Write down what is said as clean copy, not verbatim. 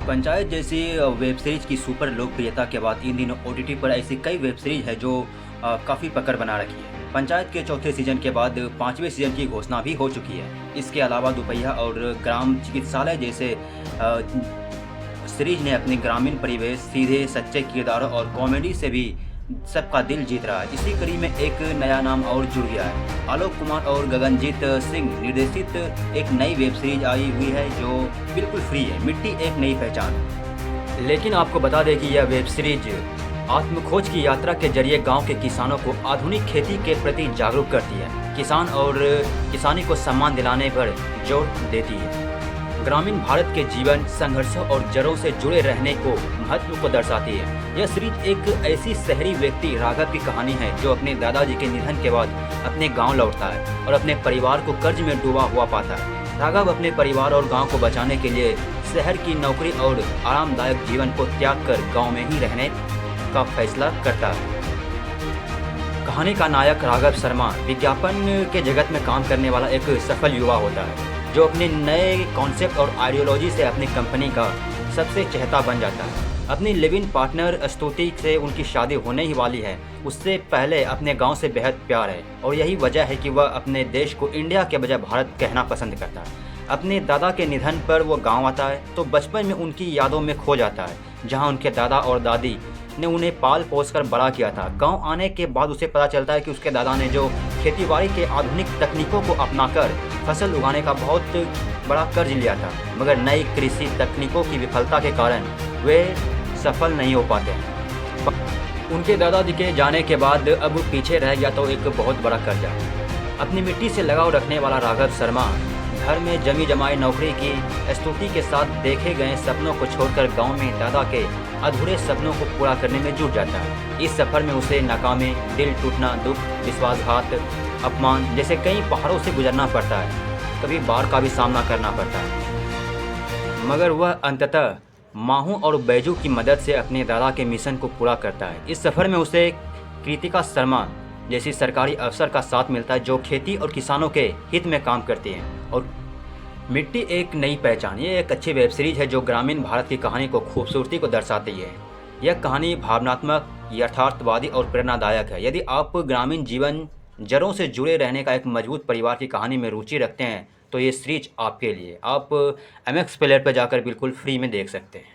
पंचायत जैसी web series की super लोकप्रियता के बाद इन दिनों ओटीटी पर ऐसी कई वेब सीरीज है जो काफ़ी पकड़ बना रखी है। पंचायत के चौथे सीजन के बाद पांचवें सीजन की घोषणा भी हो चुकी है। इसके अलावा दोपहिया और ग्राम चिकित्सालय जैसे सीरीज ने अपने ग्रामीण परिवेश, सीधे सच्चे किरदारों और कॉमेडी से भी सबका दिल जीत रहा है। इसी कड़ी में एक नया नाम और जुड़ गया है। आलोक कुमार और गगनजीत सिंह निर्देशित एक नई वेब सीरीज आई हुई है जो बिल्कुल फ्री है, मिट्टी एक नई पहचान। लेकिन आपको बता दें कि यह वेब सीरीज आत्मखोज की यात्रा के जरिए गांव के किसानों को आधुनिक खेती के प्रति जागरूक करती है, किसान और किसानी को सम्मान दिलाने पर जोर देती है, ग्रामीण भारत के जीवन, संघर्षों और जड़ों से जुड़े रहने को महत्व को दर्शाती है। यह सीरीज एक ऐसी शहरी व्यक्ति राघव की कहानी है जो अपने दादाजी के निधन के बाद अपने गांव लौटता है और अपने परिवार को कर्ज में डूबा हुआ पाता है। राघव अपने परिवार और गांव को बचाने के लिए शहर की नौकरी और आरामदायक जीवन को त्याग कर गाँव में ही रहने का फैसला करता है। कहानी का नायक राघव शर्मा विज्ञापन के जगत में काम करने वाला एक सफल युवा होता है जो अपने नए कॉन्सेप्ट और आइडियोलॉजी से अपनी कंपनी का सबसे चहेता बन जाता है। अपनी लिव इन पार्टनर स्तुति से उनकी शादी होने ही वाली है। उससे पहले अपने गांव से बेहद प्यार है और यही वजह है कि वह अपने देश को इंडिया के बजाय भारत कहना पसंद करता है। अपने दादा के निधन पर वो गांव आता है तो बचपन में उनकी यादों में खो जाता है, जहां उनके दादा और दादी ने उन्हें पाल पोस कर बड़ा किया था। गांव आने के बाद उसे पता चलता है कि उसके दादा ने जो खेतीबाड़ी के आधुनिक तकनीकों को अपनाकर फसल उगाने का बहुत बड़ा कर्ज लिया था, मगर नई कृषि तकनीकों की विफलता के कारण वे सफल नहीं हो पाते हैं। उनके दादाजी के जाने के बाद अब पीछे रह गया तो एक बहुत बड़ा कर्जा। अपनी मिट्टी से लगाव रखने वाला राघव शर्मा घर में जमी जमाई नौकरी की स्तुति के साथ देखे गए सपनों को छोड़कर गांव में दादा के अधूरे सपनों को पूरा करने में जुट जाता है। इस सफर में उसे नाकामी, दिल टूटना, दुख, विश्वासघात, अपमान जैसे कई पहाड़ों से गुजरना पड़ता है, कभी बाढ़ का भी सामना करना पड़ता है, मगर वह अंततः माहू और बैजू की मदद से अपने दादा के मिशन को पूरा करता है। इस सफ़र में उसे कृतिका शर्मा जैसी सरकारी अफसर का साथ मिलता है जो खेती और किसानों के हित में काम करती हैं। और मिट्टी एक नई पहचान, ये एक अच्छी वेब सीरीज है जो ग्रामीण भारत की कहानी को खूबसूरती को दर्शाती है। यह कहानी भावनात्मक, यथार्थवादी और प्रेरणादायक है। यदि आप ग्रामीण जीवन, जड़ों से जुड़े रहने का एक मजबूत परिवार की कहानी में रुचि रखते हैं तो ये सीरीज आपके लिए। आप MX प्लेयर पर जाकर बिल्कुल फ्री में देख सकते हैं।